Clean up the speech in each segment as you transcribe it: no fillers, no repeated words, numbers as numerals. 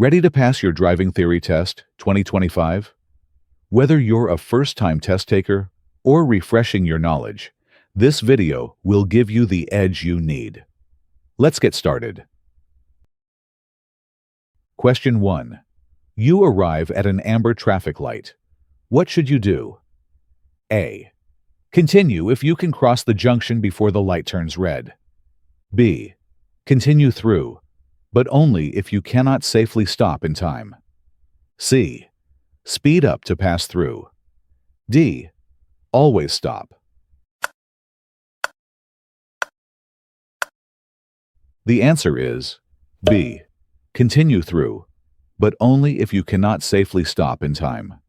Ready to pass your driving theory test 2025? Whether you're a first-time test taker or refreshing your knowledge, this video will give you the edge you need. Let's get started. Question 1. You arrive at an amber traffic light. What should you do? A. Continue if you can cross the junction before the light turns red. B. Continue through, but only if you cannot safely stop in time. C. Speed up to pass through. D. Always stop. The answer is B. Continue through, but only if you cannot safely stop in time.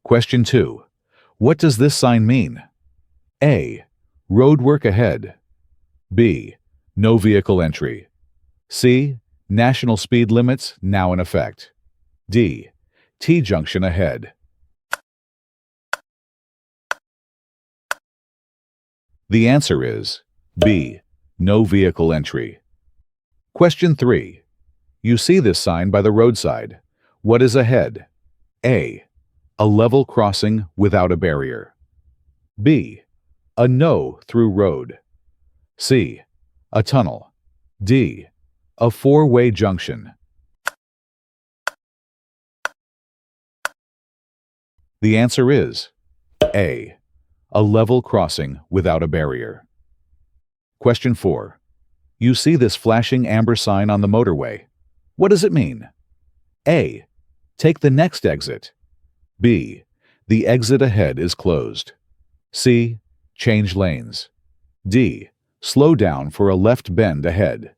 Question 2. What does this sign mean? A. Road work ahead. B. No vehicle entry. C. National speed limits now in effect. D. T-junction ahead. The answer is B. No vehicle entry. Question 3. You see this sign by the roadside. What is ahead? A. A level crossing without a barrier. B. A no-through road. C. A tunnel. D. A four-way junction. The answer is A. A level crossing without a barrier. Question 4. You see this flashing amber sign on the motorway. What does it mean? A. Take the next exit. B. The exit ahead is closed. C. Change lanes. D. Slow down for a left bend ahead.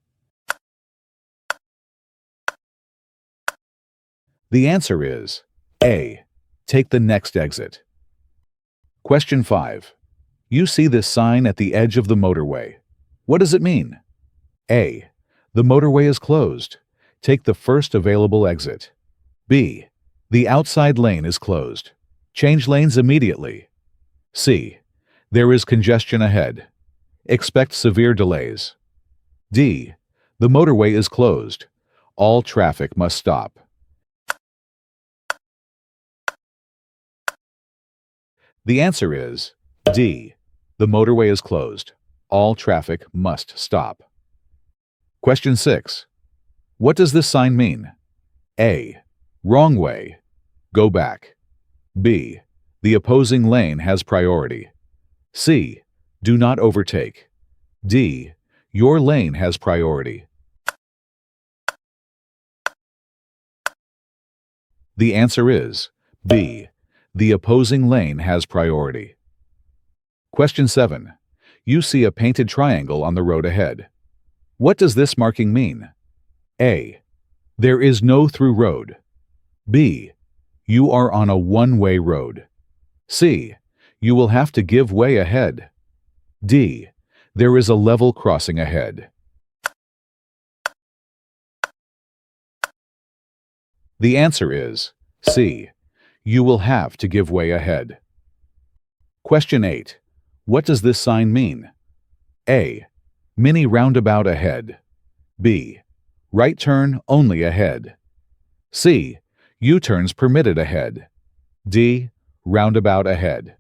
The answer is A. Take the next exit. Question 5. You see this sign at the edge of the motorway. What does it mean? A. The motorway is closed. Take the first available exit. B. The outside lane is closed. Change lanes immediately. C. There is congestion ahead. Expect severe delays. D. The motorway is closed. All traffic must stop. The answer is D. The motorway is closed. All traffic must stop. Question 6. What does this sign mean? A. Wrong way. Go back. B. The opposing lane has priority. C. Do not overtake. D. Your lane has priority. The answer is B. The opposing lane has priority. Question 7. You see a painted triangle on the road ahead. What does this marking mean? A. There is no through road. B. You are on a one-way road. C. You will have to give way ahead. D. There is a level crossing ahead. The answer is C. You will have to give way ahead. Question 8. What does this sign mean? A. Mini roundabout ahead. B. Right turn only ahead. C. U-turns permitted ahead. D. Roundabout ahead.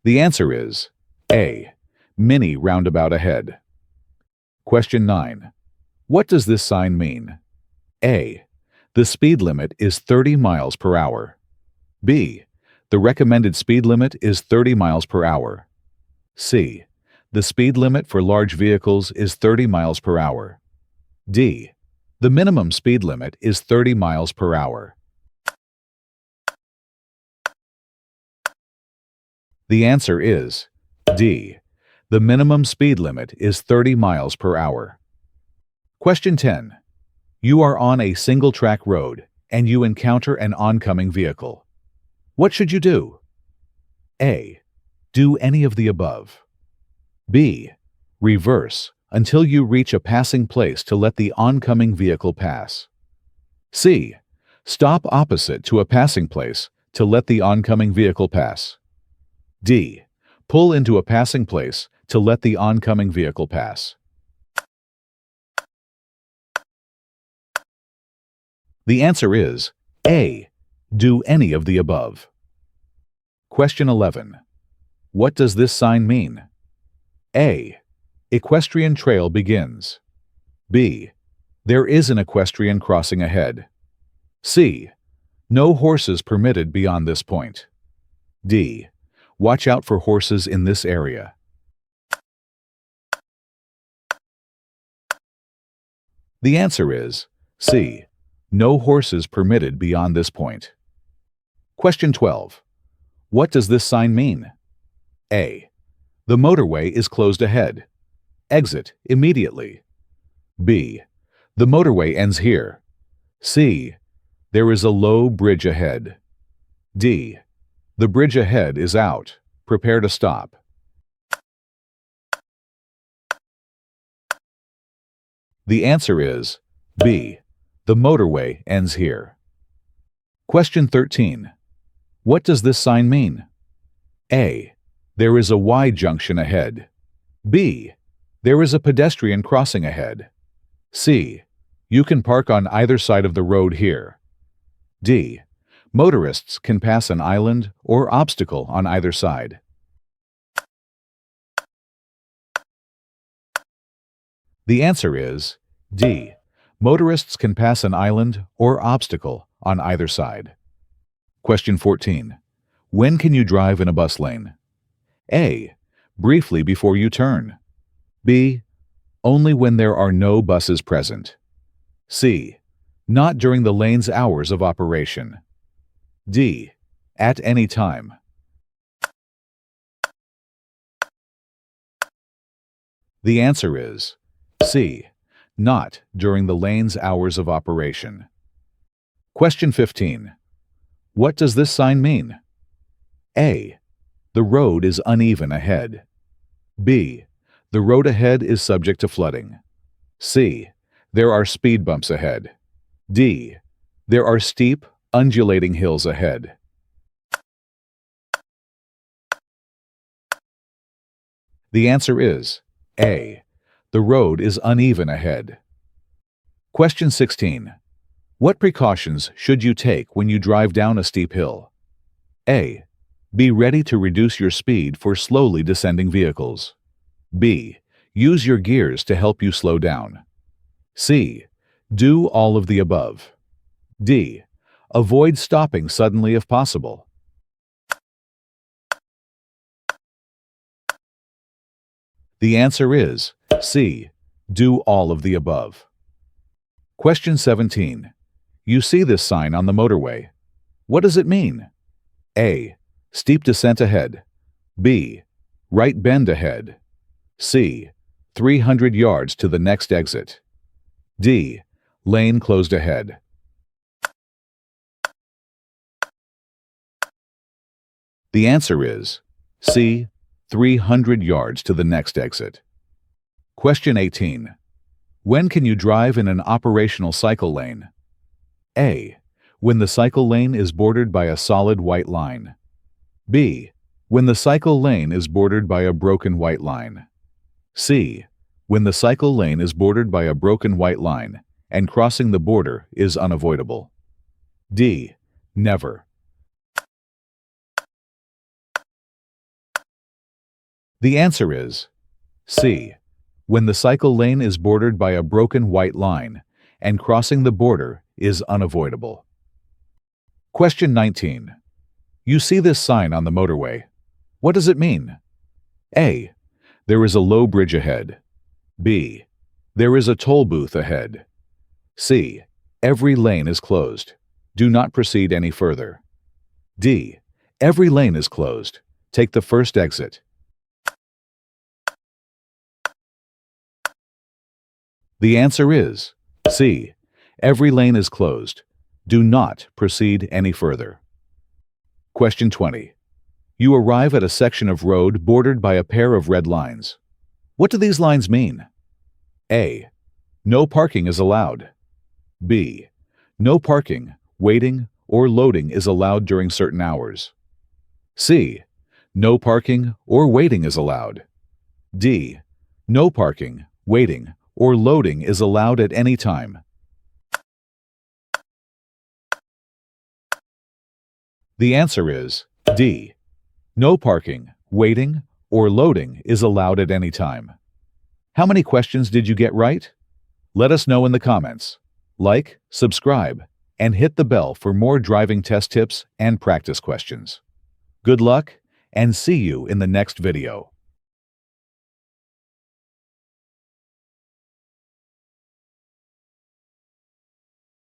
The answer is A. Mini roundabout ahead. Question 9. What does this sign mean? A. The speed limit is 30 miles per hour. B. The recommended speed limit is 30 miles per hour. C. The speed limit for large vehicles is 30 miles per hour. D. The minimum speed limit is 30 miles per hour. The answer is D. The minimum speed limit is 30 miles per hour. Question 10. You are on a single-track road and you encounter an oncoming vehicle. What should you do? A. Do any of the above. B. Reverse until you reach a passing place to let the oncoming vehicle pass. C. Stop opposite to a passing place to let the oncoming vehicle pass. D. Pull into a passing place to let the oncoming vehicle pass. The answer is A. Do any of the above. Question 11. What does this sign mean? A. Equestrian trail begins. B. There is an equestrian crossing ahead. C. No horses permitted beyond this point. D. Watch out for horses in this area. The answer is C. No horses permitted beyond this point. Question 12. What does this sign mean? A. The motorway is closed ahead. Exit immediately. B. The motorway ends here. C. There is a low bridge ahead. D. The bridge ahead is out. Prepare to stop. The answer is B. The motorway ends here. Question 13. What does this sign mean? A. There is a Y junction ahead. B. There is a pedestrian crossing ahead. C. You can park on either side of the road here. D. Motorists can pass an island or obstacle on either side. The answer is D. Motorists can pass an island or obstacle on either side. Question 14. When can you drive in a bus lane? A. Briefly before you turn. B. Only when there are no buses present. C. Not during the lane's hours of operation. D. At any time. The answer is C. Not during the lane's hours of operation. Question 15. What does this sign mean? A. The road is uneven ahead. B. The road ahead is subject to flooding. C. There are speed bumps ahead. D. There are steep, undulating hills ahead. The answer is A. The road is uneven ahead. Question 16. What precautions should you take when you drive down a steep hill? A. Be ready to reduce your speed for slowly descending vehicles. B. Use your gears to help you slow down. C. Do all of the above. D. Avoid stopping suddenly if possible. The answer is C. Do all of the above. Question 17. You see this sign on the motorway. What does it mean? A. Steep descent ahead. B. Right bend ahead. C. 300 yards to the next exit. D. Lane closed ahead. The answer is C. 300 yards to the next exit. Question 18. When can you drive in an operational cycle lane? A. When the cycle lane is bordered by a solid white line. B. When the cycle lane is bordered by a broken white line. C. When the cycle lane is bordered by a broken white line and crossing the border is unavoidable. D. Never. The answer is C. When the cycle lane is bordered by a broken white line and crossing the border is unavoidable. Question 19. You see this sign on the motorway. What does it mean? A. There is a low bridge ahead. B. There is a toll booth ahead. C. Every lane is closed. Do not proceed any further. D. Every lane is closed. Take the first exit. The answer is C. Every lane is closed. Do not proceed any further. Question 20. You arrive at a section of road bordered by a pair of red lines. What do these lines mean? A. No parking is allowed. B. No parking, waiting, or loading is allowed during certain hours. C. No parking or waiting is allowed. D. No parking, waiting, or loading is allowed at any time. The answer is D. No parking, waiting, or loading is allowed at any time. How many questions did you get right? Let us know in the comments. Like, subscribe, and hit the bell for more driving test tips and practice questions. Good luck, and see you in the next video.